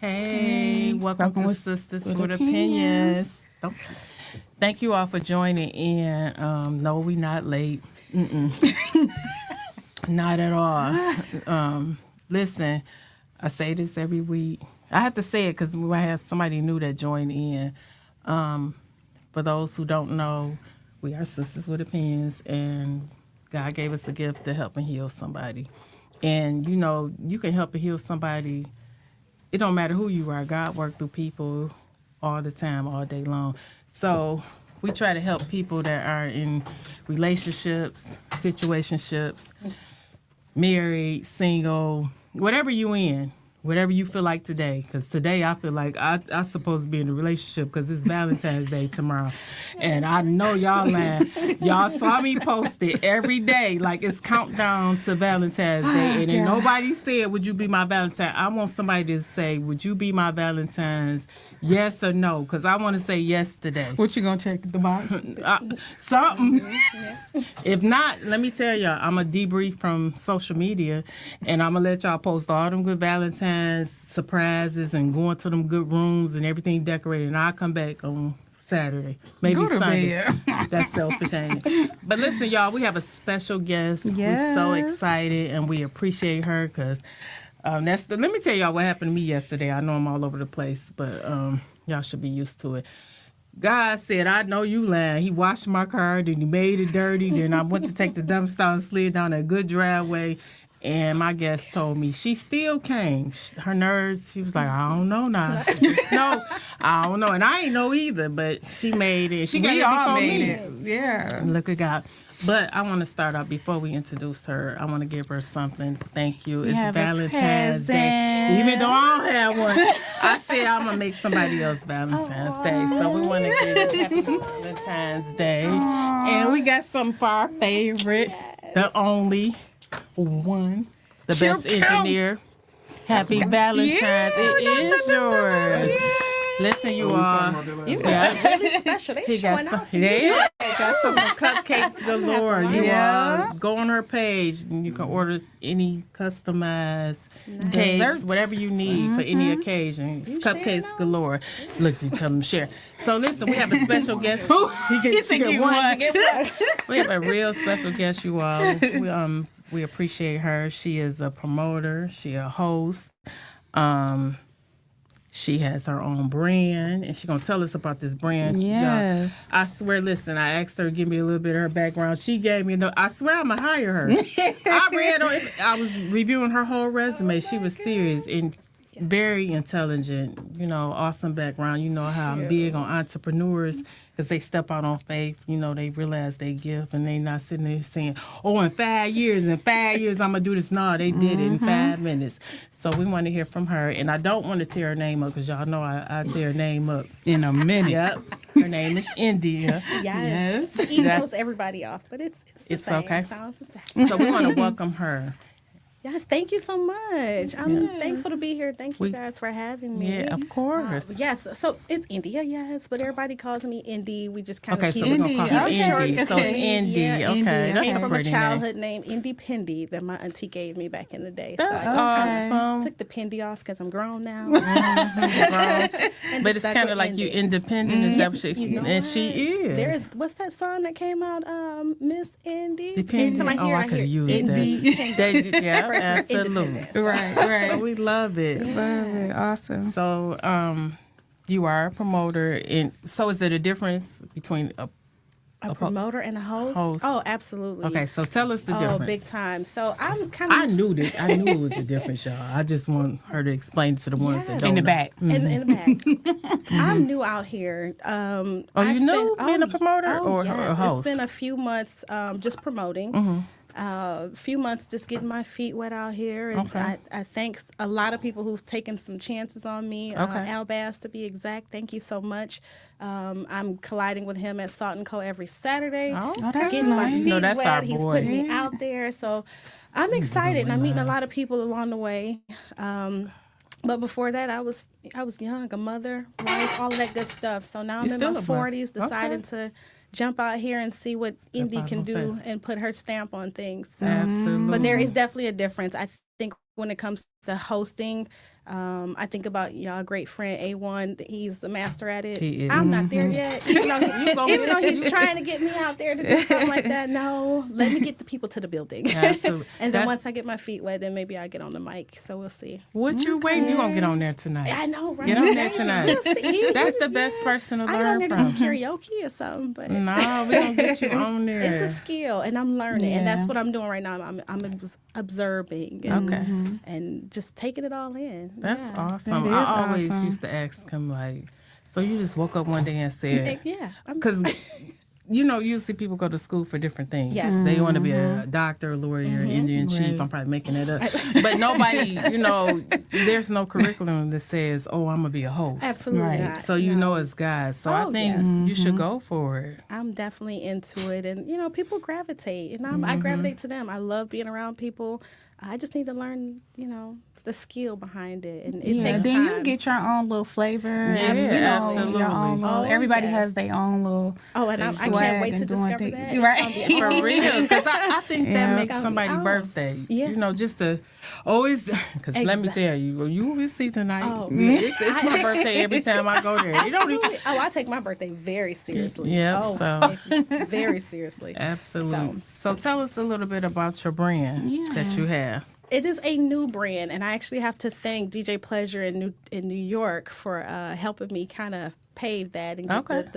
Hey, welcome to Sisters with Opinions. Thank you all for joining in. No, we not late. Not at all. Listen, I say this every week. I have to say it because we have somebody new that joined in. For those who don't know, we are Sisters with Opinions, and God gave us a gift to help and heal somebody. And, you know, you can help and heal somebody. It don't matter who you are. God works through people all the time, all day long. So we try to help people that are in relationships, situationships, married, single, whatever you in, whatever you feel like today. Because today I feel like I'm supposed to be in a relationship because it's Valentine's Day tomorrow. And I know y'all lying. Y'all saw me post it every day. Like it's countdown to Valentine's Day. And then nobody said, would you be my Valentine? I want somebody to say, would you be my Valentine's? Yes or no? Because I want to say yes today. What you going to check the box? Something. If not, let me tell y'all, I'm going to debrief from social media and I'm going to let y'all post all them good Valentine's surprises and going to them good rooms and everything decorated. And I'll come back on Saturday, maybe Sunday. That's selfish, ain't it? But listen, y'all, we have a special guest. Yes. We're so excited and we appreciate her because let me tell y'all what happened to me yesterday. I know I'm all over the place, but y'all should be used to it. God said, I know you lying. He washed my car, then he made it dirty. Then I went to take the dumpster out and slid down a good driveway. And my guest told me she still came. Her nerves, she was like, I don't know now. No, I don't know. And I ain't know either, but she made it. She got it before me. Yeah. Look at God. But I want to start out, before we introduce her, I want to give her something. Thank you. It's Valentine's Day. Even though I don't have one, I said I'm going to make somebody else Valentine's Day. So we want to give it Happy Valentine's Day. And we got something for our favorite, the only one, the best engineer. Happy Valentine's. It is yours. Listen, you all. You got something really special. They showing off. Yeah, got some cupcakes galore. You all go on her page and you can order any customized cakes, whatever you need for any occasion. It's cupcakes galore. Look, you tell them to share. So listen, we have a special guest. She get one. We have a real special guest, you all. We appreciate her. She is a promoter. She a host. She has her own brand, and she's going to tell us about this brand. Yes. I swear, listen, I asked her to give me a little bit of her background. She gave me, I swear I'm going to hire her. I was reviewing her whole resume. She was serious and very intelligent, awesome background. You know how I'm big on entrepreneurs because they step out on faith. They realize they give and they not sitting there saying, in 5 years, I'm going to do this. No, they did it in 5 minutes. So we want to hear from her. And I don't want to tear her name up because y'all know I tear her name up. In a minute. Yep. Her name is India. Yes. He knows everybody off, but it's the same. Okay. Sounds the same. So we want to welcome her. Yes, thank you so much. I'm thankful to be here. Thank you guys for having me. Yeah, of course. Yes, so it's India, yes, but everybody calls me Indy. We just kind of keep so we're going to call her Indy. Short. So it's Indy. Yeah, okay, Indy. that's from a pretty childhood name, Indy Pendy, that my auntie gave me back in the day. That's so I just awesome. took the Pendy off because I'm grown now. But it's kind of like you independent. Is that what she is. There's what's that song that came out? Miss Indy. Dependent. I could have used that. Yeah, absolutely. Right. But we love it. Awesome. So, you are a promoter, and so is it a difference between a promoter and a host? Oh, absolutely. Okay, so tell us the difference. Oh, big time. So I'm kind of... I knew it was a difference, y'all. I just want her to explain to the ones that don't in the know. back. In the back. I'm new out here. You new being a promoter or a host? It's been a few months just promoting. A few months just getting my feet wet out here. And I thank a lot of people who've taken some chances on me. Al Bass, to be exact. Thank you so much. I'm colliding with him at Salt & Co. every Saturday. Getting my feet wet. He's putting me out there. So I'm excited. And I'm meeting a lot of people along the way. But before that, I was young, a mother, wife, all of that good stuff. So now I'm in my 40s, deciding to jump out here and see what Indy can do and put her stamp on things. So. Absolutely. But there is definitely a difference. I think when it comes to hosting. I think about y'all great friend A1. He's the master at it. He is. I'm not there yet. Even though he's trying to get me out there to do something like that. No, let me get the people to the building. Absolutely. And then once I get my feet wet, then maybe I'll get on the mic. So we'll see. What you waiting? You gonna get on there tonight? I know, right? Get on there tonight. We'll see. That's the best person to I get on there learn to do some from. karaoke or something, but No, we gonna get you on there. it's a skill, and I'm learning, and that's what I'm doing right now. I'm observing, and just taking it all in. That's Yeah. awesome. That is I always awesome. used to ask him like, so you just woke up one day and said, Yeah, because usually people go to school for different things. Yes. They want to be a doctor, a lawyer, Indian chief. I'm probably making it up. But nobody, there's no curriculum that says, oh, I'm going to be a host. absolutely Right. not. So you No. know it's God. So I Oh, think yes. you should go for it. I'm definitely into it, and people gravitate, and I gravitate to them. I love being around people. I just need to learn, the skill behind it, and it takes then time. you get your own little flavor. Yeah, and, absolutely. Your own little, Oh, everybody yes. has their own little. and I swag can't wait and to doing discover things. that. It's Right. gonna be For awesome. real, because I think Yeah. that makes Oh, somebody's oh. birthday. Yeah. Just to always, because let me tell you, you will see tonight. Oh. It's my birthday every time I go there. You don't even, Absolutely. I take my birthday very seriously. Yep, Oh, so- very seriously. absolutely. So tell us a little bit about your brand that you have. It is a new brand, and I actually have to thank DJ Pleasure in New York for helping me kind of pave that and get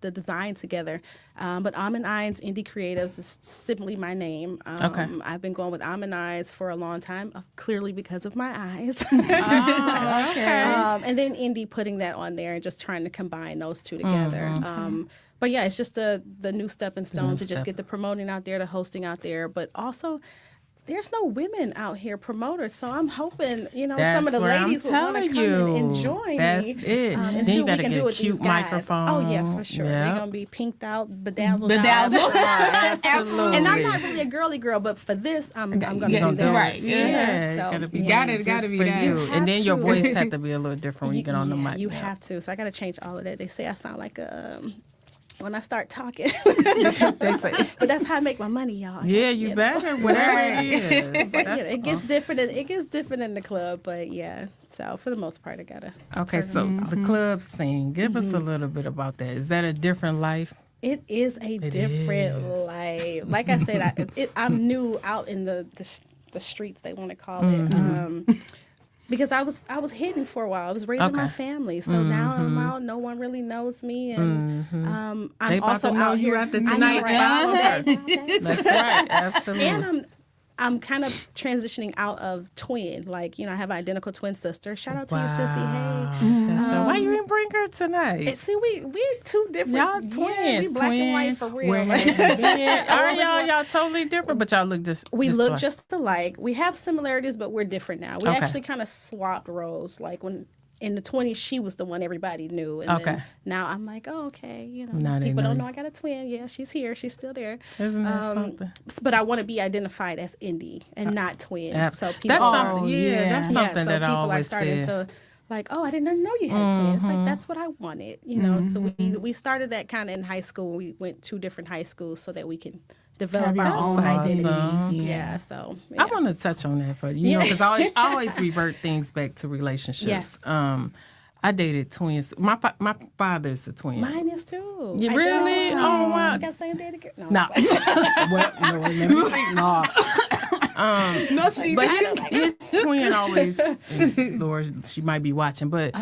the design together. But Almond Eyes Indie Creatives is simply my name. I've been going with Almond Eyes for a long time, clearly because of my eyes. And then Indie, putting that on there and just trying to combine those two together. But yeah, it's just the new stepping stone to just get the promoting out there, the hosting out there, but also there's no women out here promoters, so I'm hoping some of the ladies will want to come and join That's me. it. And Then see you what we gotta can get do a with cute these guys. microphone. Oh yeah, for sure. Yeah. They're gonna be pinked out, bedazzled. Absolutely. And I'm not really a girly girl, but for this, I'm gonna Yeah, do that. Right. Yeah, So, gotta be yeah. Gotta just be for that. you. You And then your to. voice have to be a little different when you get on the mic. You have to. So I got to change all of that. They say I sound like when I start talking. They say, But that's how I make my money, y'all. yeah, you better, whatever it is. But, That's it gets different. It gets different in the club, but yeah. So for the most part, I gotta. okay, so the club scene. Give us a little bit about that. Is that a different life? It is a different life. Like I said, I'm new out in the streets. They want to call it. Because I was hidden for a while. I was raising my family, so now I'm out. No one really knows me, and I'm They about also to know out you here after I know, tonight. right? That's right, absolutely. And I'm kind of transitioning out of twin. Like, I have an identical twin sister. Shout out to you, Sissy. Hey. That's right. Why you didn't bring her tonight? And see, we two different. Y'all Yeah, twins, we black and white for real. Where have you been? Are y'all totally different? But y'all look just. We just look alike. just alike. We have similarities, but we're different now. We Okay. actually kind of swapped roles. Like when in the 20s, she was the one everybody knew. And then now I'm like, oh, okay. Now they People know don't you. know I got a twin. Yeah, she's here. She's still there. Isn't that something? But I want to be identified as indie and not twin. So people That's are, something. Yeah, that's yeah, something so that I people are always starting said. to like, oh, I didn't know you had twins. Like that's what I wanted, So we started that kind of in high school. We went to different high schools so that we can develop our That's own identity. awesome. Yeah, so I want to touch on that for you, because I always revert things back to relationships. Yes. I dated twins. My father's a twin. Mine is too. You I really? do. Oh, wow. You got the same daddy girl? No. No. Well, no, let me think. No. But his twin always, Lord, she might be watching, but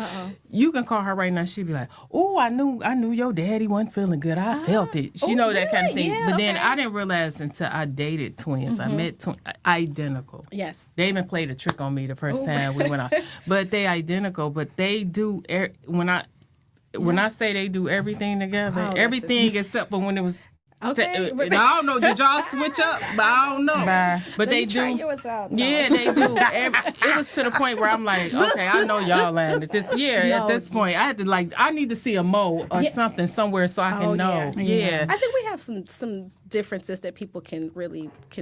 you can call her right now. She'd be like, "Oh, I knew your daddy wasn't feeling good. I felt it." You know, that kind of thing. Yeah, but then okay. I didn't realize until I dated twins. I met identical. Yes. They even played a trick on me the first time we went out. But they identical. But they do when I say they do everything together, that's everything except for when it was. Okay. I don't know. Did y'all switch up? But I don't know. But they do. Try yours out. No. Yeah, they do. It was to the point where I'm like, okay, I know y'all lying. At this point, I had to I need to see a mole or something somewhere so I can know. Yeah. Yeah. I think we have some differences that people can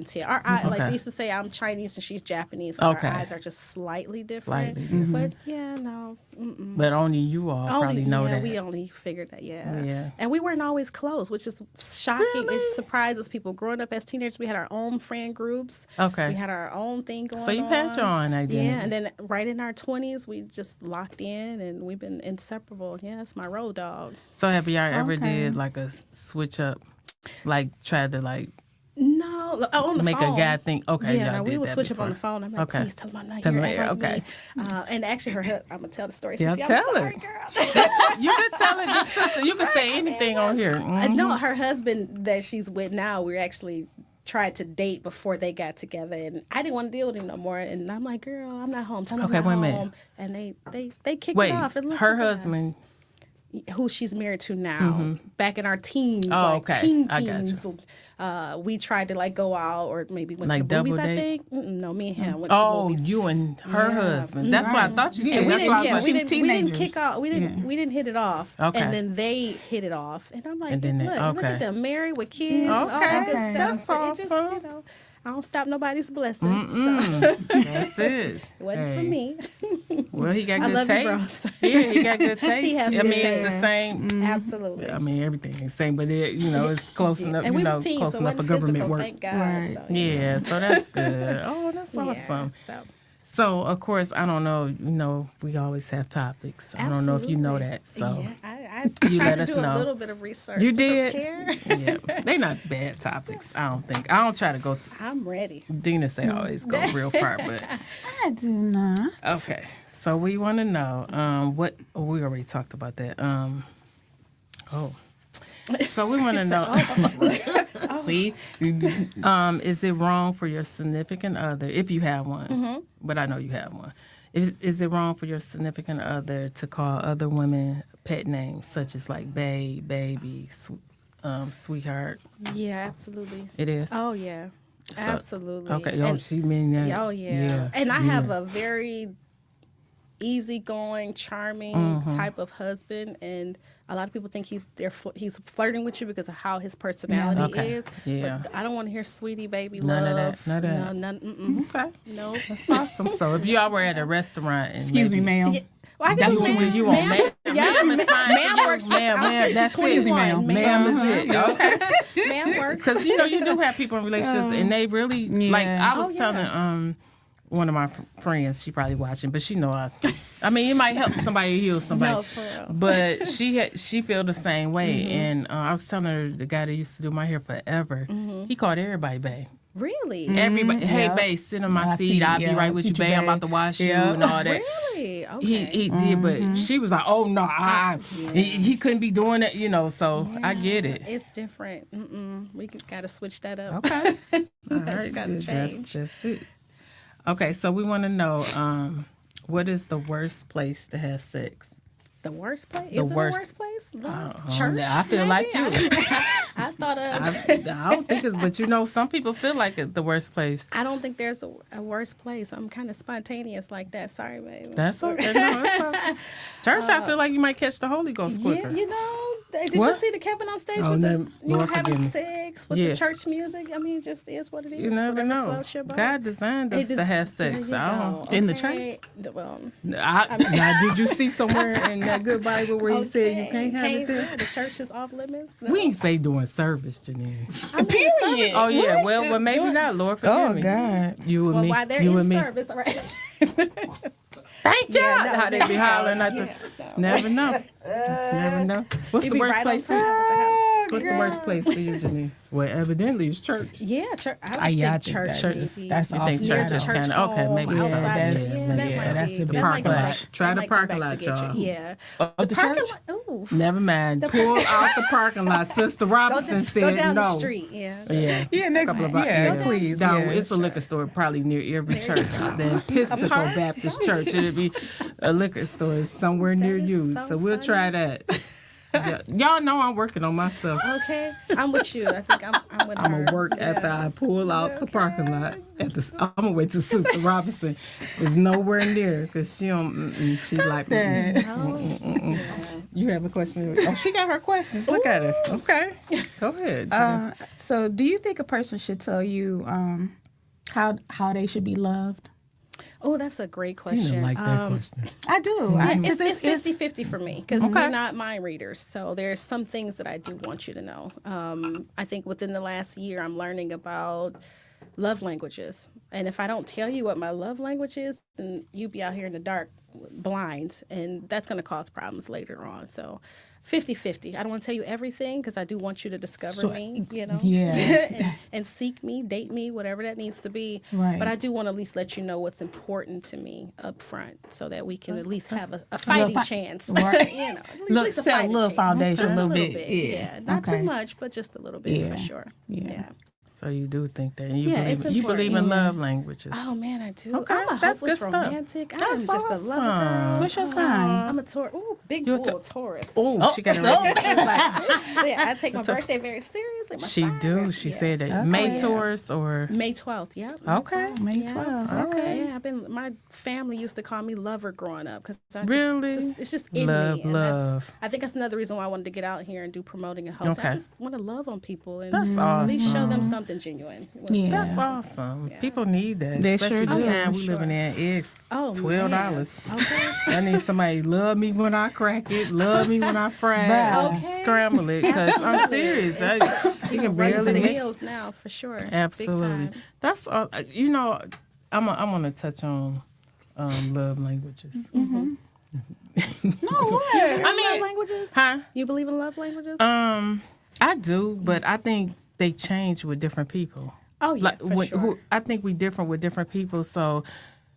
tell. Our eye, like they used to say, I'm Chinese and she's Japanese. 'Cause our eyes are just slightly different. But yeah, no. Mm-mm. But only you all probably know that. We only figured that. Yeah. And we weren't always close, which is shocking. Really? It surprises people. Growing up as teenagers, we had our own friend groups. Okay. We had our own thing going on. So you had your own identity. Yeah, and then right in our 20s, we just locked in, and we've been inseparable. Yeah, that's my road dog. So have y'all ever did like a switch up, like tried to like No, on the make phone. a guy think? Okay, Yeah, y'all no, did we would that switch before. up on the phone. I'm like, Okay. please tell him I'm not Tell here. him, Act like okay. me. And actually, I'm gonna tell the story. Yeah, Sissy, tell I'm sorry, it. girl. You can tell it, good sister. You can say anything on here. Mhm. No, her husband that she's with now, we're actually tried to date before they got together, and I didn't want to deal with him no more. And I'm like, girl, I'm not home. Tell him Okay, I'm wait a not minute. home. And they kicked Wait, it off. And look her at that. husband. Who she's married to now, back in our teens, like okay. teen I got teens, we tried to like go out or maybe went Like to the movies. double I date? think no, me and him went to the Oh, movies. you and her husband. That's what I thought you Yeah, said. we That's didn't- why I was yeah, like, we we was didn't teenagers. kick off. We didn't hit it off. Okay. And then they hit it off, and I'm like, And then look, they- look okay. at them married with kids, and all that good Okay, stuff. that's It just, awesome. you know, I don't stop nobody's blessings. So That's it. it wasn't for Hey. me. Well, he got I good love you, bro. taste. Yeah, he got good taste. He has I good mean, it's the taste. same. Absolutely. I mean, everything is the same, but it, it's close enough. And You we know, was teens, close so it enough for wasn't government physical, work. thank God. Right. So, Yeah, so that's good. Oh, that's yeah, awesome. so. So, of course, I don't know. We always have topics. I don't know if you know Absolutely. that. So, Yeah, I You tried let to us do know. a little bit of research. You to did? prepare. yeah, they not bad topics. I don't think. I don't try to go to. I'm ready. Dina say I always go real far, but I do not. okay. So we want to know what we already talked about that. So we want to know. See, is it wrong for your significant other, if you have one? But I know you have one. Is it wrong for your significant other to call other women pet names such as like babe, baby, sweetheart? Yeah, absolutely. It is. Oh yeah, So- absolutely. Okay. And- She mean that. oh yeah. And I have a very easygoing, charming type of husband, and a lot of people think he's flirting with you because of how his personality Okay. is. Yeah. But I don't want to hear sweetie baby None of love. that. None of that. No, none. Mm-mm. Okay. No. That's awesome. So if y'all were at a restaurant and Excuse me, ma'am. Yeah. Well, I That's can what ma'am. you want, ma'am. Yeah. Ma'am is fine. Ma'am for you. works. Ma'am, that's it. 21. Ma'am is it. Okay. Ma'am works. Because you do have people in relationships, and they really like. I was Oh, yeah. telling one of my friends, she probably watching, but she know I mean, it might help somebody heal somebody. No, for real. But she feel the same way, and I was telling her the guy that used to do my hair forever, he called everybody bae. Really? Everybody, hey yeah. bae, sit on my My seat. seat, I'll be yeah. right with you, Get you, bae. I'm bae. about to wash Yeah. you and all that. Really? Okay. He did, but she was like, "Oh no, he couldn't be doing it," So I get it. It's different. We got to switch that up. Okay, all That's right, gotta change. that's it. Okay, so we want to know what is the worst place to have sex? The worst place? The Is it worst. the worst place? Oh, Church? I feel like you. I thought of. I don't think it's, but some people feel like it's the worst place. I don't think there's a worse place. I'm kind of spontaneous like that. Sorry, baby. That's okay. No, it's okay. Church, I feel like you might catch the Holy Ghost quicker. Yeah, did you What? see the Kevin on stage Oh, with never- the Lord having forgive me. sex with Yeah. the church music? I mean, it just is what it is. You never Whatever know. floats your boat. God designed us It to is- have sex. there you I don't. go. In the Okay. Well, Now, did you see somewhere in that good Bible where he said you can't have it there? yeah, the church is off limits. No. We ain't say doing service, Janine. I mean, Period. Oh yeah, well maybe not. Lord forgive Oh me. God. You and well, me. while they're You in and me. service, right? Thank you. Yeah, no, How they be hollering at the. Never know. Never know. What's You the be worst right place on for time you? with the house. What's the worst place for you, Janine? Well, evidently it's church. Yeah, church. I would yeah, I think think church. that Church would is- be- that's You off think the church is church kind of okay? home, Maybe Yeah, outside. that's- that yeah, might that's be- a big that might parking come lot. back- Try that the might come parking back lot, to get you. y'all. Yeah. The Parking church? lot. Ooh. Never mind. Pull out the parking lot. Sister Robinson Go said down no. the street. Yeah. Yeah. Yeah, next Couple of yeah, yeah. please. Down, yeah, it's a liquor store probably near every church. The Episcopal park? Baptist Church. It'll be a liquor store somewhere near is you. so So we'll funny. try that. Yeah. Y'all know I'm working on myself. Okay, I'm with you. I think I'm with her. I'm gonna work after I pull out the parking lot. I'm gonna wait till Sister Robinson is nowhere near because she don't. She like You have a question? Oh, she got her questions. Look at her. Okay, go ahead. So, do you think a person should tell you how they should be loved? Oh, that's a great You question. didn't like that question. I do. It's 50-50 for me because we're not mind readers. So there's some things that I do want you to know. I think within the last year, I'm learning about love languages. And if I don't tell you what my love language is, then you be out here in the dark blind. And that's going to cause problems later on. So 50-50. I don't want to tell you everything because I do want you to discover me, Yeah. and seek me, date me, whatever that needs to be. Right. But I do want to at least let you know what's important to me up front so that we can at least have a fighting chance. Right. At Look, least a set a fighting little chance. foundation Just a little bit. Yeah. Not too Okay. much, but just a little bit Yeah. for sure. Yeah. So you do think that? And you Yeah, believe it's you believe in important. love languages? Oh man, I do. Okay, I'm a that's hopeless good stuff. romantic. I'm That's just a awesome. lover girl. What's your sign? I'm a Taurus. Ooh, big You're bull Taurus. Oh, she got it right. Yeah, I take my birthday very seriously. My She sign, do. She said that. May Taurus or May 12th. Yeah. okay. May Yeah. 12th. Okay. Yeah, my family used to call me lover growing up because Really? it's just in Love, me. And love. I think that's another reason why I wanted to get out here and do promoting and host. Okay. I just want to love on people and That's at least show awesome. them something genuine. Yeah. That's awesome. People need that, They especially sure the do. time we Sure. living in. It's Oh, $12. man. Okay. I need somebody to love me when I crack it, love me when I fry it, Bruh. Okay. scramble it. Because I'm serious. You can Raising barely make. wheels now for sure. Big Absolutely. time. That's all. You know, I'm gonna touch on love languages. I mean, love languages. Huh? You believe in love languages? I do, but I think they change with different people. Oh yeah, for sure. I think we different with different people, so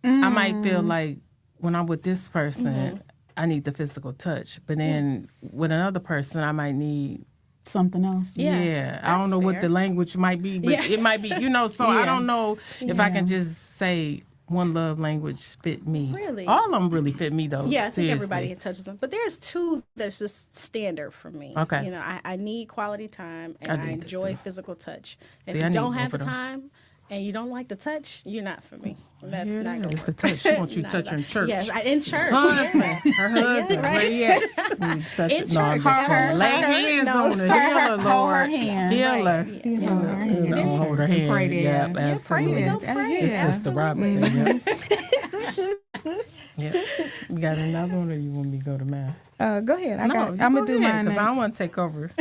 I might feel like when I'm with this person, I need the physical touch, but then with another person, I might need. Something else. Yeah, I don't that's know what fair. the language might be, but Yeah. it might be, so I Yeah. don't know if I can just say one love language fit me. Really? All of them really fit me, though. Yeah, I think seriously. everybody touches them. But there's two that's just standard for me. Okay. You know, I need quality time and I I need that enjoy too. physical touch. See, If I you need don't both have the of them. time and you don't like the touch, you're not for me. That's Yeah, not going to it's work. the touch. She wants you to Not touch at her in all. church. Yes, in church. Husband, Yeah. her husband, right. where he at? Touch In it. No, I'm church. just Her- kidding. Lay her- hands no. on her. Heal her, Hold her Lord. hand. Heal her. Right. Yeah. You know, her hand. No, hold her hand. Pray there. Yep, Yeah, absolutely. pray Don't there. pray. It's Yeah. Sister Robinson. Yep. You got another one, or you want me to go to mine? Go ahead. I'm you gonna go do ahead, mine because I don't next. want to take over.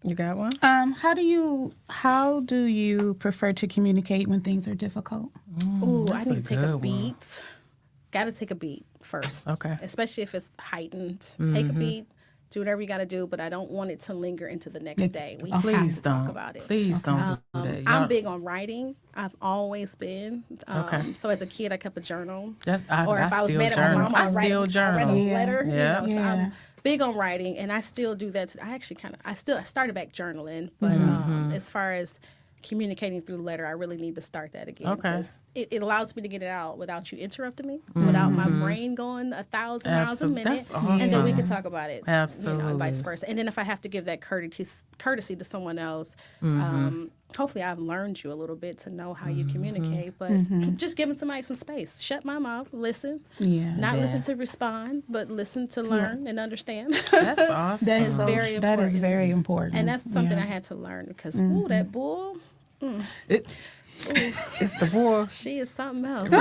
You got one? How do you prefer to communicate when things are difficult? Ooh, I that's a need to take good a one. beat. Got to take a beat first. Okay. Especially if it's heightened. Take a beat. Do whatever you got to do, but I don't want it to linger into the next day. We have Please to talk don't. about it. Please don't do that. Y'all- I'm big on writing. I've always been. Okay. So as a kid, I kept a journal. That's, I was still mad at my journal. mom, I I'd still write a journal. letter. Yeah. So Yeah. I'm big on writing, and I still do that. I actually I started back journaling, but as far as communicating through letter, I really need to start that again. Okay. 'Cause It allows me to get it out without you interrupting me, without my brain going 1,000 miles a minute, That's and then we awesome. can talk about it. Absolutely. and vice versa. And then if I have to give that courtesy to someone else, hopefully I've learned you a little bit to know how you communicate. But just giving somebody some space, shut my mouth, listen, Yeah. not listen to respond, but listen to learn and understand. That's awesome. That is very That is important. very important. And that's something Yeah. I had to learn because ooh, that bull, It's the war. she is something else.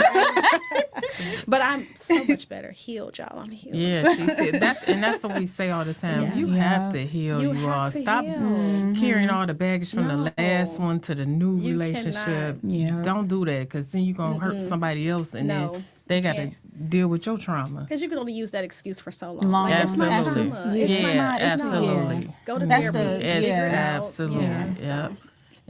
But I'm so much better healed, y'all. I'm healed. Yeah, she said that's what we say all the time. Yeah. You have to heal. You You, have all to stop heal. carrying all the baggage from No. the last one to the new You relationship. cannot. Yeah. Don't do that, because then you're gonna hurt somebody else, and No, then they got to can't. deal with your trauma. Because you can only use that excuse for so long. Long. Like, it's my Absolutely. trauma. Yeah, It's it's Yeah, not- it's not- absolutely. Go to That's therapy. the- Yes, figure it out. absolutely. Yeah, Yeah. so-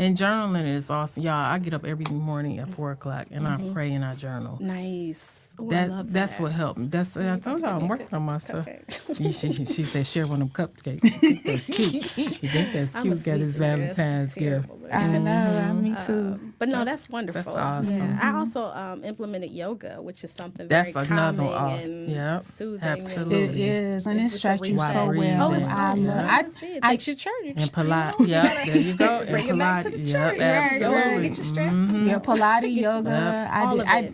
And journaling is awesome. Y'all, I get up every morning at 4 o'clock and I pray and I journal. Nice. Ooh, I love That's that. what helped me. I told y'all I'm working on myself. Okay. She said share one of them cupcakes. I think that's cute. She think that's I'm a cute. Got his sweet tooth. Valentine's That's gift. terrible. I know. Me too. But no, that's wonderful. That's awesome. Yeah. I also implemented yoga, which is something That's very another calming awesome. and Yep. soothing. Absolutely. It is, and it It's a stretches you reset. so well. Oh, it's I so love. I see. It takes you to church. And Pilates. Yep, there you go. And Bring it back to the Pilates. church. Yep, Right, absolutely. get you straight. Yeah, Pilates, yoga. Yep. I All did. of it.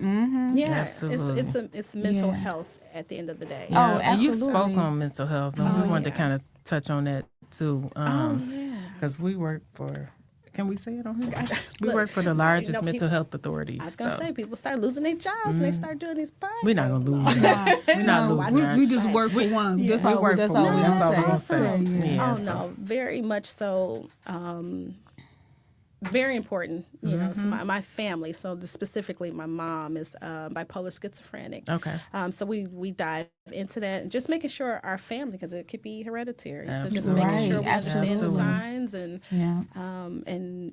Yeah, Absolutely. it's mental Yeah. health at the end of the day. Yeah, Oh, and you absolutely. spoke on mental health, and we wanted to yeah. kind of touch on that too. Oh yeah. Because we work for, can we say it on here? We Look, work for the you largest know, mental people- health authority. I was gonna so say people start losing their jobs and they start doing these podcasts. we're not gonna lose. We're not losing. ours. We just work for one. That's We all. work That's for all one. we That's all we're gonna say. say. Yeah, Oh so- no, very much so. Very important, you know, to my family. So specifically, my mom is bipolar schizophrenic. Okay. So we dive into that and just making sure our family, because it could be hereditary. So just Absolutely. making sure we Right, understand the absolutely. signs and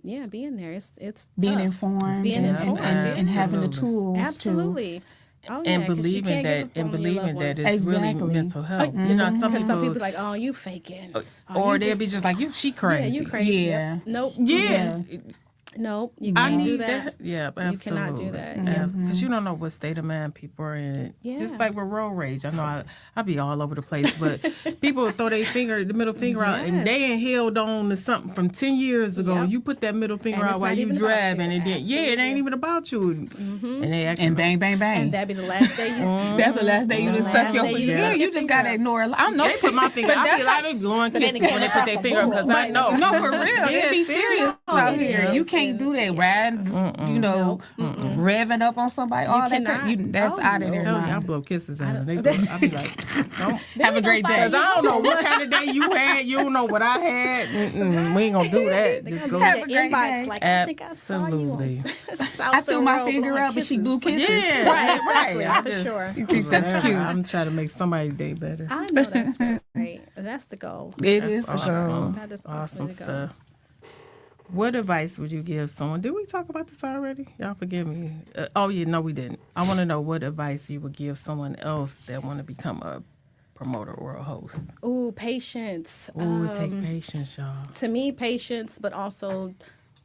Yeah. being there. It's Being tough. informed, Being and, informed, and having the absolutely. tools Absolutely. Oh, yeah, And 'cause you believing can't that, give up on your loved it's ones. really Exactly. mental health. You know, some Because some people people, like, oh, you faking. Oh, or you they'll just- be just like, she yeah, crazy. you crazy. Yeah. Yep. Nope. Yeah. Nope. You I can't do need that. that. Yeah, You absolutely. cannot do that. Because you don't know what state of mind people are in. Yeah. Just like with road rage. I know I be all over the place, but people throw their the middle finger out, and Yes. they ain't held on to something from 10 years ago. Yep. You put that middle finger And it's out while not you even about driving, you. and then it ain't Absolutely. even about you. And they acting And bang, bang, bang. And that'd be the last day you That's the last day you just stuck your day you finger. stuck Yeah, your you just gotta finger ignore it. I'm no They put my finger. I be blowing kisses when they put their finger up because I know. No, for real. Yeah, They be serious out It here. is. You can't do that. Riding, you know, revving up on somebody. All that. cannot. That's Oh, out of no. their Tell you, I mind. blow kisses at them. I be like, don't. Have a great day. Because I don't know what kind of day you had. You don't know what I had. We ain't going to do that. Just go. Have a Have great day. like, I think I saw you Absolutely. on I threw my finger up and she blew kisses. Yeah, Exactly, right. for sure. You think that's cute. I'm trying to make somebody's day better. I know that's right. That's the goal. It That's is for sure. awesome. That is Awesome ultimately the goal. stuff. What advice would you give someone? Did we talk about this already? Y'all forgive me. Oh, yeah, no, we didn't. I want to know what advice you would give someone else that want to become a promoter or a host. Ooh, patience. Ooh, it take patience, y'all. To me, patience, but also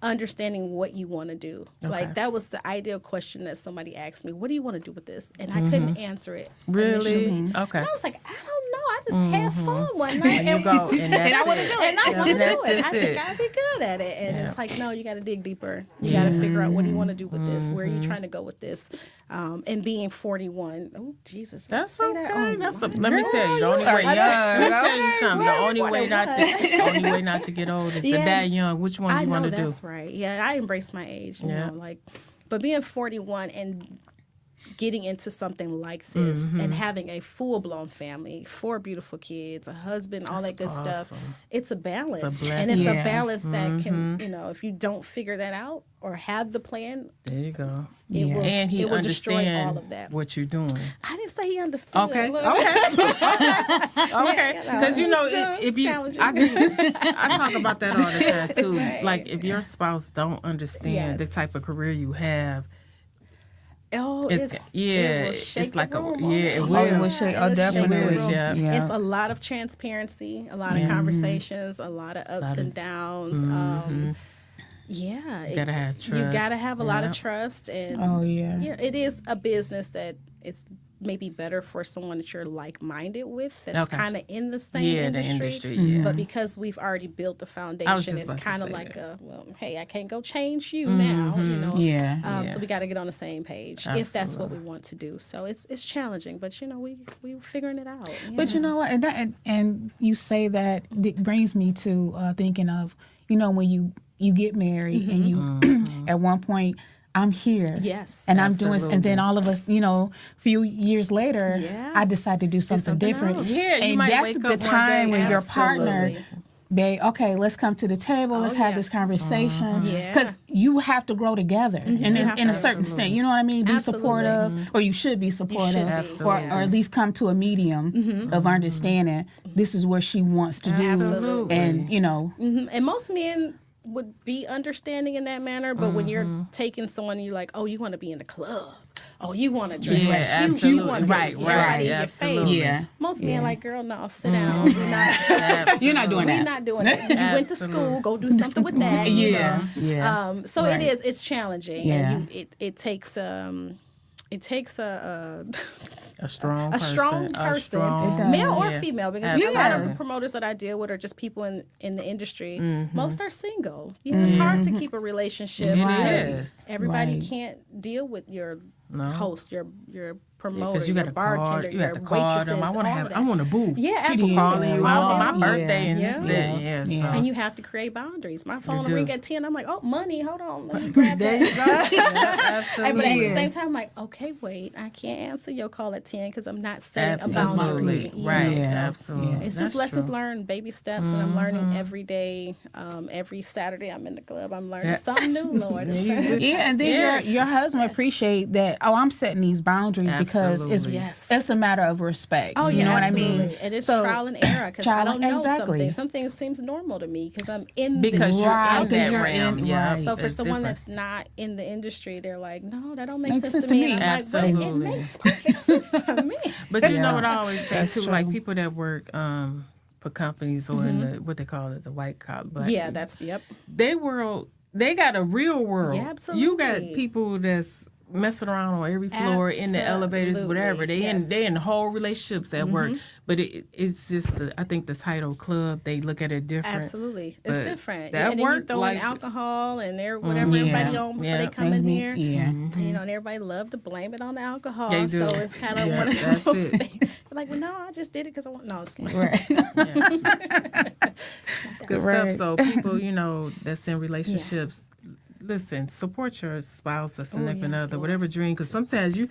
understanding what you want to do. Okay. Like that was the ideal question that somebody asked me. What do you want to do with this? And I couldn't answer it. Really? initially. Okay. And I was like, I don't know. I just had fun one night. And you go, and that's I wanna it. do it. And I want to do that's it. just I think it. I'd be good at it. And Yeah. it's like, no, you got to dig deeper. You got to figure out what do you want to do with this? Where are you trying to go with this? And being 41. Oh, Jesus. That's Say okay. that? Oh, That's let me tell you, the only way. are young. Let me tell you something. The Well, only way not to get old is to Yeah. die young. Which one I you know want to do? that's right. Yeah, I embrace my age. You Yeah. know, like, but being 41 and getting into something like this and having a full blown family, 4 beautiful kids, a husband, all that good stuff. awesome. It's a balance, blessing. and it's a Yeah. balance that can, you know, if you don't figure that out or have the plan, There you go. it will, And he it will destroy understand all of that. what you're doing. I didn't say he understood. Okay. Look. Okay. Because you know, if you, challenging. I talk about that all the time too. Right. Like if your spouse don't understand the Yes. type of career you have, Oh, it's it yeah, will shake it's like the a room on yeah, that. it Oh, will. it will shake. Oh, It'll shake the definitely. room. Yeah. It's a lot of transparency, a lot of conversations, a lot of ups and downs. Yeah, You gotta have You trust. gotta have a lot of Yeah. trust, and Oh, yeah. it is a business that it's maybe better for someone that you're like-minded with, that's Okay. kind of in the same Yeah, industry. the industry, yeah. But because we've already built the just foundation, it's about to kind of say like that. hey, I can't go change you now, you know. Yeah. Yeah. So we got to get on the same page if that's what we want to do. So it's challenging, but you know we figuring it out. But you know what? And you say that, it brings me to thinking of, you know, when you get married and you at one point, I'm here. Yes, And I'm doing, absolutely. and then all of us, you know, a few years later, Yeah. I decide to do something different. else. Yeah, you and might that's wake the up one time day, when your partner, Absolutely. babe, okay, let's come to the table. Let's have yeah. this conversation. Yeah. Because you have to grow together and in a certain extent. You know what I mean? Be Absolutely. supportive, or you should be supportive, be. or at least come to a medium of understanding this is what she wants to do. Absolutely. And, you know, And most men would be understanding in that manner, but when you're taking someone and you're like, oh, you want to be in the club. Oh, you want to dress like you want to right, in your absolutely. face. Yeah. Most men like, girl, no, sit down. You're not doing We're that. not doing it. You went to school, go do something with that. you know? Yeah. So Right. it's challenging, Yeah. and it takes a strong a person. strong person, strong- male or Yeah. female, because a lot Absolutely. of promoters that I deal with are just people in the industry. Most are single. You know, it's hard to keep a relationship. It because is. Everybody Right. can't deal with your host, your promoter, Because you your got to bartender, call, you your have to call waitresses, them. I want to all have. of that. I want a booth. Yeah, People absolutely. calling you All on my day. birthday and this, Yeah. that. Yeah. Yeah. So. And you have to create boundaries. My phone will do. ring at 10. I'm like, oh, money. Hold on. Let me grab that. Absolutely. But at the same time, I'm like, okay, wait. I can't answer your call at 10 because I'm not setting a boundary. Absolutely. you Right. know, Yeah, so absolutely. It's That's just lessons true. learned, baby steps, and I'm learning every day. Every Saturday I'm in the club. I'm learning something new, Lord. Yeah, and then your husband appreciate that. Oh, I'm setting these boundaries because Absolutely. it's a matter of respect. Oh, you yeah, know what I absolutely. mean? And it's So, trial and error because I trial- don't know exactly. something. Some things seems normal to me because I'm in Because the you're Right, in 'cause that you're realm. in- Yeah. right. So for That's someone different. that's not in the industry, they're like, no, that don't make Makes sense to me. And I'm Absolutely. like, but it makes perfect sense to me. But you know what I always say That's too, true. like people that work for companies or in the what they call it, the white collar black. Yeah, people, that's they got a real world. Yeah, You got absolutely. people that's messing around on every floor in the elevators, whatever. They Absolutely, in whole relationships at work. But it's just I think the title club, they look at it different. Absolutely. It's But different. that and then you work, throw in like- alcohol and whatever everybody on before they come in here. Yeah. And, you know, and everybody love to blame it on the alcohol. They do. So it's kind of Yeah, one of that's those it. things. You're like, well, no, I just did it because I want. No, it's like, It's good Right. stuff. So people, that's in relationships, listen, support your spouse or significant other, absolutely. whatever dream. Because sometimes you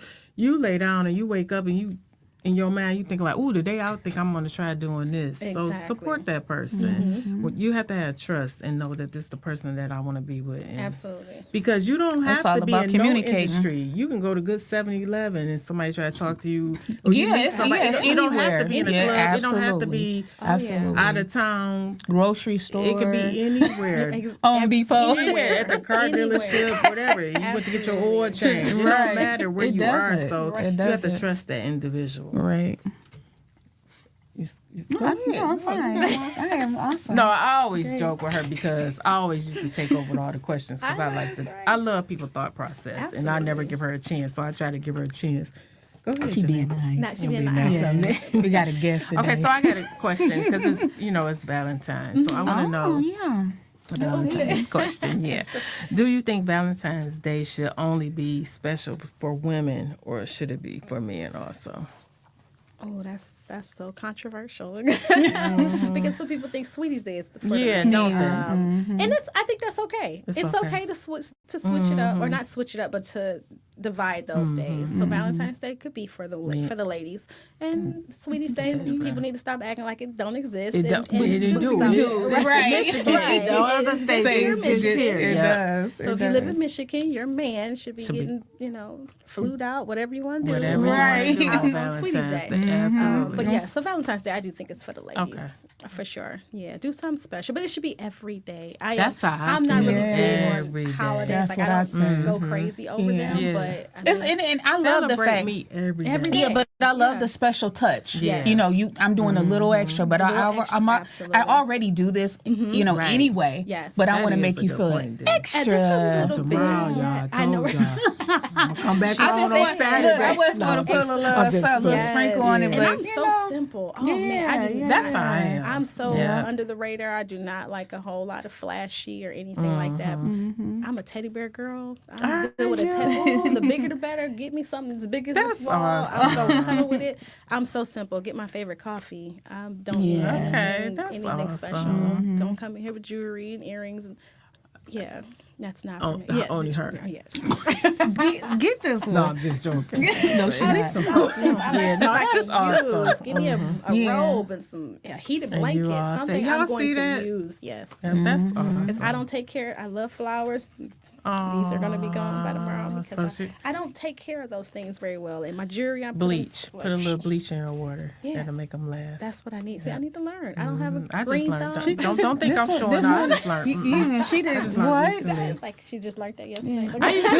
lay down and you wake up and you, in your mind, you think like, "Ooh, today I think I'm going to try doing this." So Exactly. support that person. Well, you have to have trust and know that this is the person that I want to be with. And absolutely. because you don't have It's all to be about in no communicating. industry. You can go to good 7-Eleven and somebody try to talk to you. Or you Yeah, meet it's- somebody. yeah, You don't have anywhere. to be in a Yeah, club. You don't have to absolutely. be Absolutely. out of town. Grocery store. It could be anywhere. Home Depot. Anywhere at the car Anywhere. dealership, whatever. You went to get your oil changed. It don't Right. matter where It you are. doesn't. So It you have to doesn't. trust that individual. Right. Go ahead. I'm fine. I am awesome. No, I always joke with her because I always used to take over with all the questions because I like to. I love people thought process, and I never give her a chance, so I try to give her a chance. Go ahead. She Janae. being nice. Not she being nice. Yeah. We got a guest today. Okay, so I got a question because it's Valentine's, so I want to know yeah. Valentine's question. Yeah, do you think Valentine's Day should only be special for women, or should it be for men also? Oh, that's so controversial because some people think Sweeties Day is for Yeah, the don't they? and I think that's okay. It's It's okay. okay to switch it up, or not switch it up, but to divide those days. So Valentine's Day could be for the ladies, and Sweeties Day, people need to stop acting like it don't exist. It don't. and It do. something. It's Right. Michigan. Right. No other It's states. your Michigan. It does. So if you live in Michigan, your man should be getting, flued out, whatever you want to do. Whatever you Right. want to do on On Valentine's Sweeties Day. Day. Absolutely. But yeah, so Valentine's Day, I do think it's for the ladies. Okay. For sure. Yeah, do something special. But it should be every day. That's how I I'm not feel. really Every big day. on holidays. That's like what I I don't say. go crazy over them. Yeah. But I It's, mean, and I love the Celebrate fact. me every day. Every day. Yeah, but I love Yeah. the special touch. Yes. I'm doing a little extra, but extra, I absolutely. already do this, Right. anyway. Yes. But I That want to is make a you good feel point, then. extra. just a little bit. Tomorrow, y'all, I I know. told y'all. I'm gonna come back I on just want, look, Saturday. I was going to put a little sprinkle on it, And but I'm so simple. Oh man, I do That's how I am. I'm so Yeah. under the radar. I do not like a whole lot of flashy or anything like that. I'm a teddy bear girl. I'm good with a teddy. Oh, the bigger the better. Get me something as big as That's this wall. awesome. I'll go cuddle with it. I'm so simple. Get my favorite coffee. I don't need Okay, that's anything awesome. special. Don't come in here with jewelry and earrings. And, yeah, that's not for me. Yeah, only her. Yeah. get this one. No, I'm just joking. No, she's not. Yeah, no, that's awesome. Give me a robe and some heated And blanket, you all say, something "Y'all I'm going see to that?" use. Yes. That's awesome. I don't take care. I love flowers. These are going to be gone by tomorrow So because I don't take care of those things very well. And my jewelry, I bleach. Put a little bleach in your water. Yes. That'll make them last. That's what I need. See, I need to learn. I don't have a I just green learned. thumb. Don't think I'm showing. I just learned. Yeah, she did. I just learned What? recently. Like she just learned that yesterday. I used to,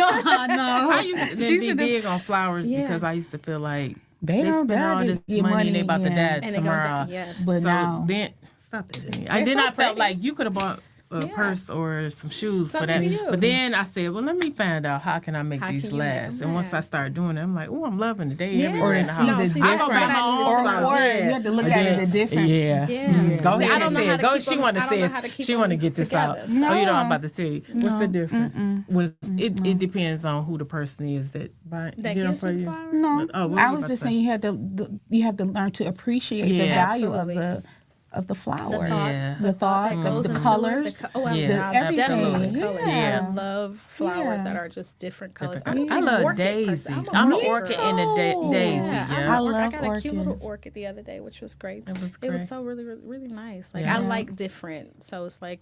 No. I used to She's be in the- big on flowers Yeah. because I used to feel like They they don't spend all gotta this get money and they money, about to yeah. die And they gonna tomorrow. die, yes. But so now- then stop that, Jenny. I They're then so I felt pretty. like you could have bought a Yeah. purse or some shoes for Something that. to use. But then I said, well, let me find out how can I make How these can you make last. them And once I last? started doing it, I'm like, oh, I'm loving the day Yeah. everywhere Or in to the see house. the I go buy different, my own or flowers. you have to look And at then- it a different. Yeah. Yeah. Go See, I ahead don't and know say how it. to Go. keep She them- want to I don't say know it. how to keep She them want to get this out. together, so- Oh, you know, I'm about to tell you. What's the difference? Mm-mm. It depends on who the person is that buy That get them gives for you you. flowers? No, Oh, what were I you was about just to say? saying you have to learn to appreciate the Yeah. value Absolutely. of the flower, Yeah. the thought, that the goes into it, colors. Oh, I Yeah, love everything. definitely colors. Yeah. I love flowers Yeah. that are just different colors. Different. I'm I an love orchid daisies. person. I'm an girl. orchid and a daisy. Yeah, Yeah. I I love got a cute little orchids. orchid the other day, which was great. It was It was great. so really nice. Like Yeah. I like different, so it's like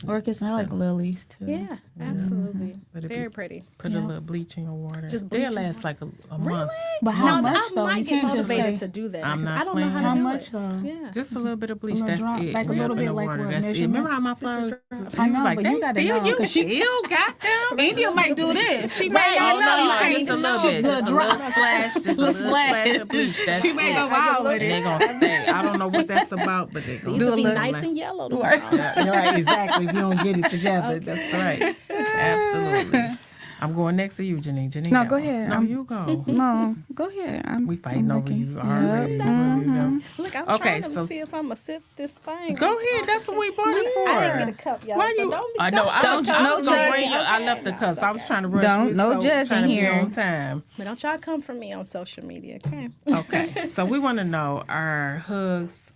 Orchids, I like lilies too. yeah, absolutely, But if very you pretty. Put a little bleach in your water. Just They'll bleach in last like a month. But how Now, much I though? might You get can't just motivated say to do that. I'm 'cause not I don't know how playing. to how do much it. though. Yeah. Just a little bit of bleach. little That's drop, it. like a Yeah, little in bit the like water. what, That's it. Remember how my flowers? I He was know, like, but they you gotta still, know, you 'cause she- still got them. India might do this. She Right. might Oh, not know. no, You just a can't little she bit. good Just a drop. little splash. Just a little splash of bleach. That's She may it. go wild with And they it. gonna stay. I don't know what that's about, but they gonna These will be little- nice and yellow. Right. tomorrow. Yeah, you're right, exactly. If you don't get it together, that's right. Absolutely. I'm going next to you, Janine. Janine, No, got go one. ahead. No, you go. No, go ahead. We fighting over looking. you already. Look, I'm Okay, trying to so- see if I'm gonna sip this thing. Go ahead. That's what we bought it for. I didn't get a cup, y'all. Why so you? don't be, I know. I don't, was, don't- I was no gonna bring judging. you. I left the cups. I was trying to rush. Don't- you, no so judging trying to be here. on time. But don't y'all come for me on social media, okay? Okay. So we want to know, are hugs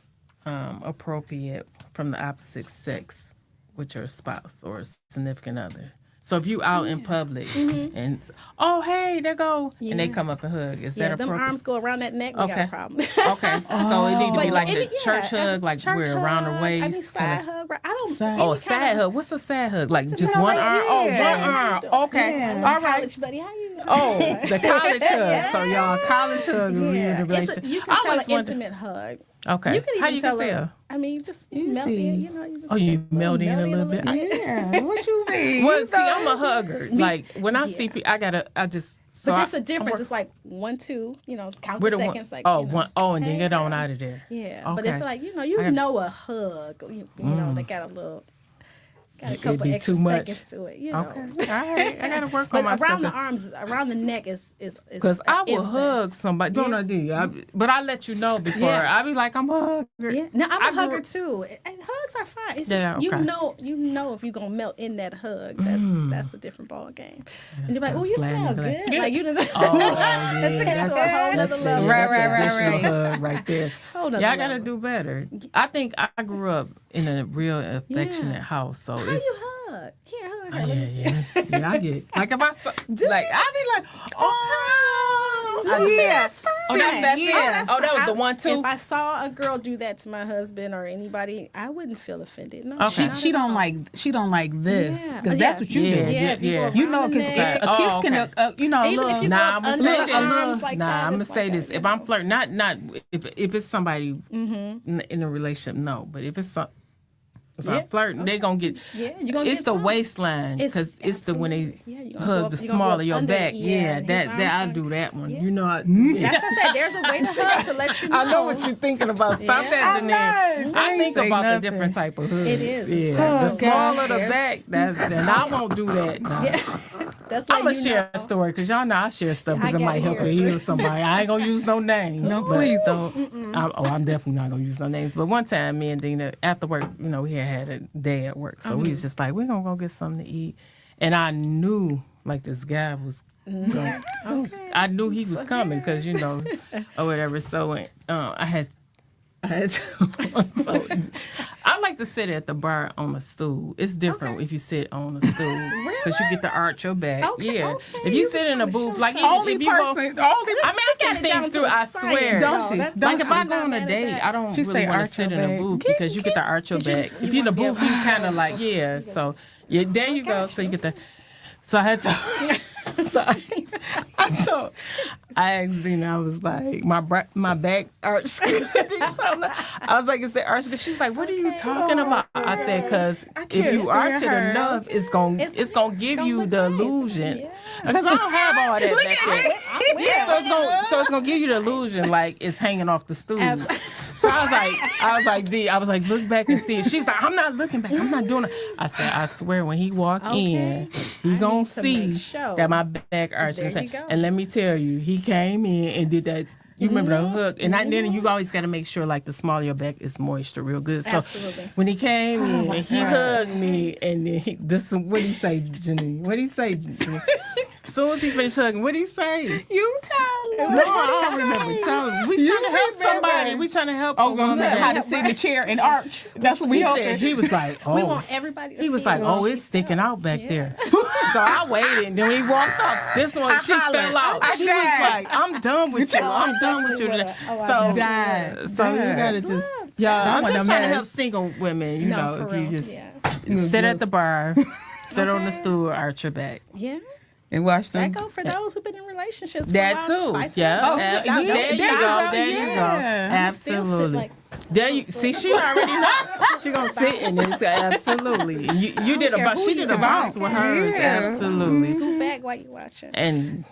appropriate from the opposite sex with your spouse or significant other? So if you out in public and oh hey, there go, and they Yeah. come up and hug, is Yeah, that them appropriate? arms go around that neck. We got Okay. a problem. Okay, so it need to be But like any- the church hug, like church we're around the hug, waist. I mean, side hug. Right? I don't. Side- Oh, any a sad kind of- hug. What's a sad hug? Like just kinda one like- arm? Oh, yeah. one arm. Okay. Yeah. All right. College buddy, how you? Oh, the college hug. So y'all, college hug will be in the Yeah, relationship. you I can tell always an wonder- intimate hug. Okay. You can even How you tell. can tell? I mean, just melt in. Easy. You know, you just. Oh, you melt in a little bit. Yeah, what you mean? Well, see, I'm a hugger. Like when I see people, I just. So But there's I- a difference. It's like 1, 2. You know, count We're the the seconds. one, Like oh, you know, one, oh, and then hey, get on girl. out of there. Yeah, but Okay. if like I you got- know a hug, you know they got a little, got a It'd couple be extra too much. seconds to it. You know. Okay. All right. I gotta work But on myself. around the arms, around the neck is Because I will instant. hug somebody. Don't I do? But I let you know before. Yeah. I be like, I'm a hugger. Yeah, no, I'm I a grew hugger up- too, and hugs are fine. It's Yeah, just okay. you know if you're gonna melt in that hug, that's a different ball game. And you're like, stop oh, you slamming smell the good. Like you done. Oh, yeah. That's a whole nother level. Right, That's right, an right, additional right. hug right there. Whole nother Y'all gotta level. do better. I think I grew up in a real affectionate Yeah. house, so How it's. you hug? Here, hug her. Yeah, Let me see. yeah, I get like if I saw, like I be like, oh, Oh, Yeah. that's first oh, that's time. it. Oh, that was the one too. If I saw a girl do that to my husband or anybody, I wouldn't feel offended. No, Okay. not She at don't all. like this Yeah. because Yeah. that's what you Yeah. do. Yeah, if you Yeah. go You know, around the because neck. a Oh, kiss can, okay. you know, Even look, if you Nah, go I'm up gonna under say the this. arms like Nah, that, I'm gonna it's say like this. that, If you I'm know. flirting, not if it's somebody in a relationship, no. But if it's if Yeah. I'm flirting, they gonna get. Yeah, you gonna It's get the some. waistline because it's the when they absolutely. Yeah, you gonna go hug up- the you gonna go small up of your under back. it, Yeah, and his that I arms do that one. Yeah. You know. That's what I said. There's a way to hug to let you know. I know what you're thinking about. Stop Yeah. that, I'm Janine. not. I I ain't think say about the nothing. different type of hugs. It is. Yeah. Oh, The smaller God. the back, and I won't do that. No. That's I'm like gonna share a story because y'all know I share stuff I because it gotta might help hear you it. heal somebody. I ain't gonna use no names. No, but- please don't. I'm definitely not gonna use no names. But one time, me and Dina after work, we had a day at work, so we was just like, we're gonna go get something to eat, and I knew like this guy was. I knew he was coming because or whatever. So I had. So, I like to sit at the bar on a stool. It's different if you sit on a stool because you get to arch your back. Okay, yeah. okay. If you You sit just in a wanna booth, show like something. if you go, I mean, I got can it things down through. to a I science, swear. Don't she? That's- Like if I I'm go on not a mad date, at I that. don't She really say want to arch sit your in a back. booth because you get to arch your back. If you in the booth, you kind of like so. Yeah, there you go. So you get the. So I had to. I asked Dina, I was like, my back arched. I was like, is it arched? She's like, what are you talking about? I said, because if you arch it enough, it's gonna give you the illusion. Because I don't have all that back there. Yeah, so it's gonna give you the illusion like it's hanging off the stool. So I was like, look back and see it. She's like, I'm not looking back. I'm not doing it. I said, I swear, when he walk in, he gonna see that my back arches. And let me tell you, he came in and did that. You remember the hook, and then you always got to make sure like the smaller your back is moisture real good. So when he came in, he hugged me, and then this is what he say, Janine? What he say, Janine? As soon as he finished hugging, what did he say? You tell him. No, I don't remember. Tell him. We trying to help somebody. We trying to help. Oh, gonna tell how to sit in the chair and arch. That's what we said. He was like, oh. We want everybody to He was feel like, oh, it's sticking out back there. So I waited. And then when he walked off, this one, she fell out. She was like, I'm done with you. I'm done with you today. So you gotta just, I'm just trying to help single women, you know, if you just sit at the bar, sit on the stool, arch your back. Yeah. And watch them. That go for those who've been in relationships for That a while. too. Yeah. There you go. There you go. Absolutely. There you see. She already know. She gonna sit in this. Absolutely. You did she did a bounce with hers. Absolutely. Scoot back while you watching. And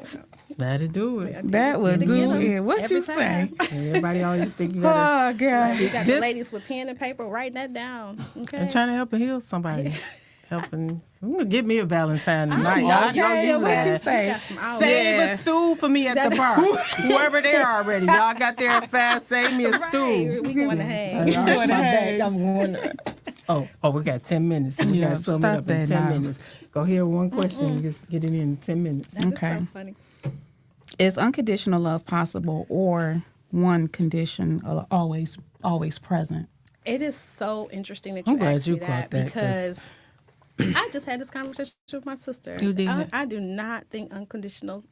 that'll do it. That would do it. What you say? Everybody always think you gotta. Oh, girl. You got the ladies with pen and paper. Write that down. Okay. I'm trying to help and heal somebody. Helping. Give me a Valentine tonight. Y'all what you say? Save a stool for me at the bar. Whoever there already. Y'all got there fast. Save me a stool. We going to hang. I'm going to. Oh, we got 10 minutes. We got to sum it up in 10 minutes. Go here, one question. And just get it in 10 minutes. Okay. So funny. Is unconditional love possible, or one condition always present? It is so interesting that you asked me that, because I just had this conversation with my sister. You did? I do not think unconditional.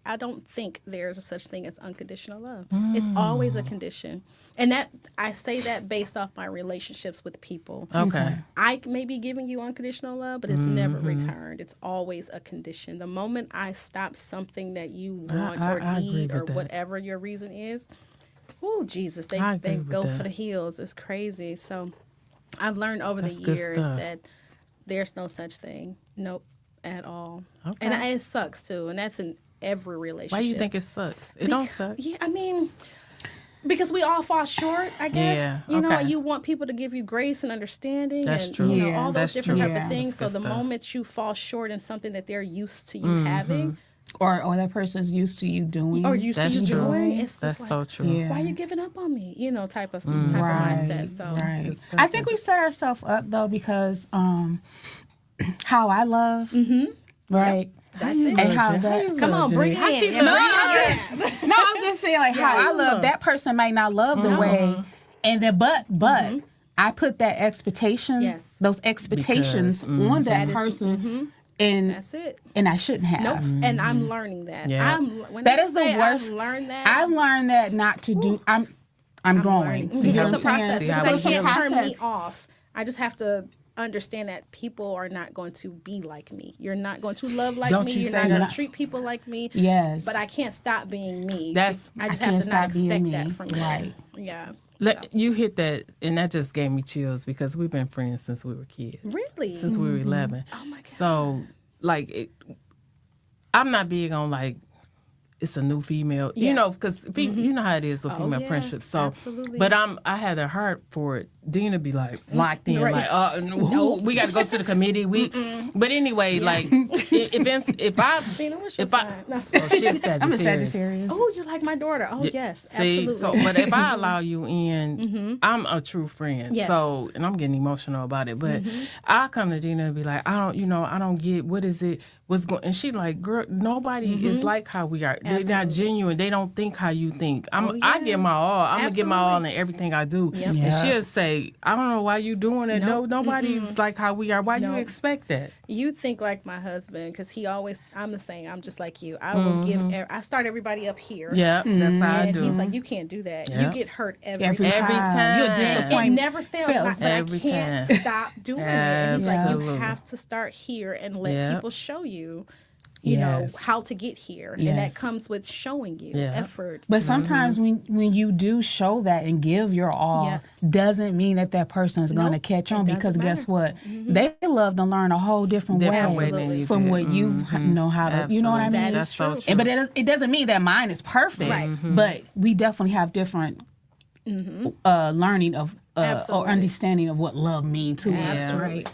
I don't think there's a such thing as unconditional love. It's always a condition, and that I say that based off my relationships with people. Okay. I may be giving you unconditional love, but it's never returned. It's always a condition. The moment I stop something that you want or need or whatever your reason is, oh Jesus, they go for the heels. It's crazy. So I've learned over the years that there's no such thing. Nope, at all. Okay. And it sucks too. And that's in every relationship. Why do you think it sucks? It don't suck. Yeah, I mean, because we all fall short, I guess. Yeah, you know, you want people to give you grace and understanding. That's and, true. You know, all those different type of things. That's so the moment you fall short in something that they're used to you having, or that person's used to you doing, or used to you doing, it's that's just so like, true. why are you giving up on me? You know, type of mindset. So I think we set ourselves up though, because how I love, right? Yep. That's it. And how that, come on, bring it in. I'm just saying, like, how I love that person might not love the way, and then but I put that expectation, those expectations on that person, and that's it. And I shouldn't have. Nope. And I'm learning that. Yeah. That is the worst. I've learned that. I've learned that not to do. I'm growing. It's a process. Because So it it's a can't turn me process. off. I just have to understand that people are not going to be like me. You're not going to love like me. You're not going to treat people like me. Yes. But I can't stop being me. I just can't have to not stop being expect me. that from you. Right. Yeah. You hit that, and that just gave me chills, because we've been friends since we were kids. Really? Since we were 11. Oh my God. So, like, I'm not big on, like, it's a new female, you know, because you know how it is with female friendships. So, absolutely. But I had a heart for it. Dina be like locked in, like, we got to go to the committee. But anyway, like, if I, Dina, what's your if I, sign? No. she's Sagittarius. I'm a Sagittarius. Oh, you're like my daughter. Oh, yes, See, absolutely. so but if I allow you in, I'm a true friend. Yes. So, and I'm getting emotional about it, but I come to Dina and be like, I don't get, what is it, what's going, and she like, girl, nobody is like how we are. They're not genuine. They don't think how you think. I give my all. I'm gonna give my all in everything I do. Yep. And she'll say, like, I don't know why you doing it. No, nobody's like how we are. Why you expect that? You think like my husband, because I'm the same. I'm just like you. I will give. I start everybody up here. Yeah, that's how I And do. he's like, you can't do that. Yep. You get hurt every Every time. time. You're It disappointed. never fails. But Every I can't time. stop doing it. And he's like, you Absolutely. have to start here and let Yep. people show you, you know, Yes. how to get here. And that comes with showing you Yeah. effort. But sometimes when you do show that and give your all, Yes. doesn't mean that person is going to Nope, catch it on, because doesn't guess matter. what? They love to learn a whole different way than you from did. what you know how to. You know what I Absolutely. mean? That's so true. And, but it doesn't mean that mine is perfect. Right. But we definitely have different learning of or Absolutely. understanding of what love means to us. Absolutely.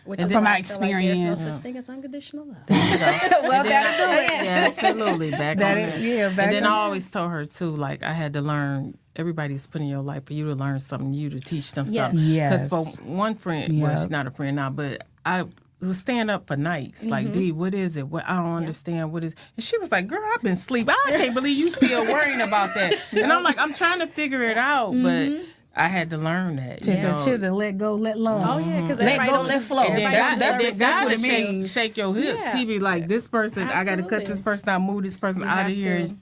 Which is From why my I feel like there's no experience. such thing as unconditional love. Well, that'll do it. Yeah, absolutely. Back That on is- that. yeah, back and then on I that. always told her too, like I had to learn. Everybody's put in your life for you to learn something, you to teach them Yes. something. Yes. Because for one friend, well, Yep. she's not a friend now, but I was staying up for nights. Like, D, what is it? What I don't understand. What is? And she was like, "Girl, I've been asleep. I can't believe you still worrying about that." And I'm like, I'm trying to figure it out, but I had to learn that. You know? Should have let go, let love. Oh yeah, because Let go, let flow. And then That's God what would it means. shake your hips. Yeah. He be like, this person, I got to cut Absolutely. this person out, move this person You out have of here. to.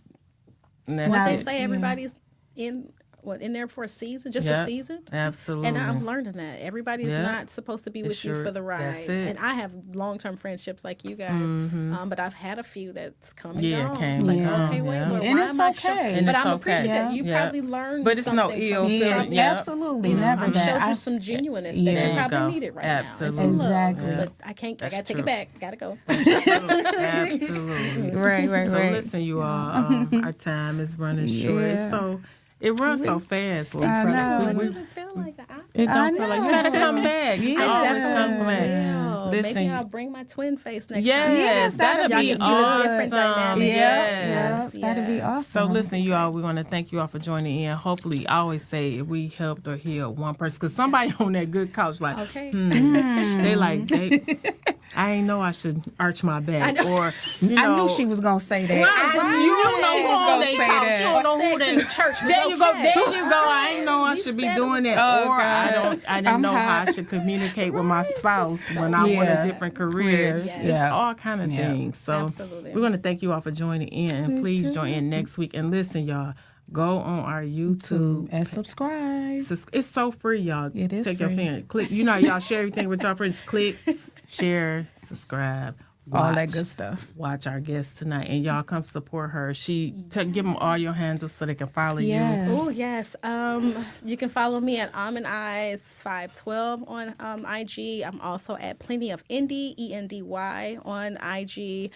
And that's What they it. say, everybody's in there for a season, just a Yep. season. Absolutely. And I'm learning that everybody's Yeah. not supposed to be with you sure- for the ride. that's it. And I have long-term friendships like you guys, but I've had a few that's come and Yeah, gone. came It's like, and gone, okay, wait, yeah. well, And why it's am I okay. shocked? And But it's I'm okay. appreciative. You Yeah. probably learned But it's no something ill from me. feeling. Yeah, Yeah. absolutely, never I that. showed I- you some genuineness Yeah. that There you you probably go. needed right Absolutely. now. And some Exactly. love. But I That's gotta take true. it back. Gotta go. Absolutely. Right. So listen, you all, our time is running short. Yeah. So it runs so fast. When I we- know. It we- doesn't feel like that. It I don't feel like you gotta come back. You Yeah. always come back. Will. Maybe Listen, I'll bring my twin face next time. yes, that'd Y'all be can see the different awesome. dynamics. Yes. That'd be awesome. So listen, you all, we want to thank you all for joining in. Hopefully, I always say if we helped or healed one person, because somebody on that good couch like, Okay. they like, I ain't know I should arch my back, or you know, I knew she was gonna say that. Right, just, you don't know She who was on gonna that say couch. that. You don't know who Sex in the that. church was There you go. okay. There you go. I ain't know I You should be said it doing was that, okay. or God. I didn't I'm know how hot. I should communicate with my spouse when I want Yeah. a different career. Yes. It's Yeah. all kind of things. So Absolutely. we want to thank you all for joining in, and please join in next week. And listen, y'all, go on our YouTube. And subscribe. It's so free, y'all. It is Take your free. finger, click. You know, y'all share everything with y'all friends. Click, share, subscribe. All that watch. good stuff. Watch our guest tonight, and y'all come support her. Give them all your handles so they can follow Yes. Oh yes. You can follow me at Almond Eyes 512 on IG. I'm also at Plenty of Endy, ENDY on IG.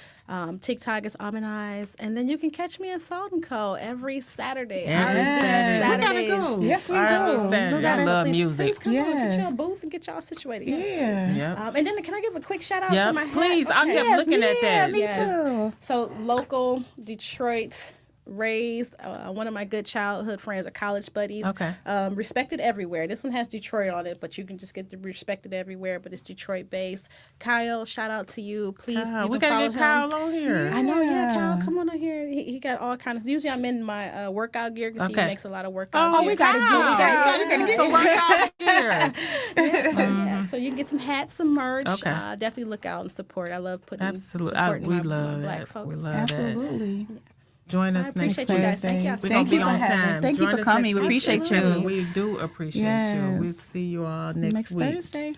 TikTok is Almond Eyes, and then you can catch me at Salt and Co. every Saturday. Every Our Saturday. We gotta Saturdays. go. Yes, we Every do. Saturday. We I gotta- love Please music. come on, get Yes. your booth and get y'all situated. Yes, Yeah. please. Yep. And then can I give a quick shout out Yep. to my hat? Please. I Okay. kept looking at that. Me Yes. too. So local Detroit raised, one of my good childhood friends or college buddies. Okay. Respected everywhere. This one has Detroit on it, but you can just get the respected everywhere. But it's Detroit based. Kyle, shout out to you. Please, Kyle, you we can gotta follow get him. Kyle on here. I know, yeah, Yeah. Kyle, come on here. He got all kinds of. Usually, I'm in my workout gear because Okay. he makes a lot of workout. Oh, gear. we gotta get some workout here. Yeah, so you can get some hats, some merch. Okay. Definitely look out and support. I love putting Absolutely. supporting We my love black that. folks. We love Absolutely. that. Join I us next appreciate you guys. Thank y'all week. so We're going to Thank be you for on having- time. thank you Join for us coming. next We week. appreciate Absolutely. you. We do appreciate you. We'll Yes. see you all next week. Thursday.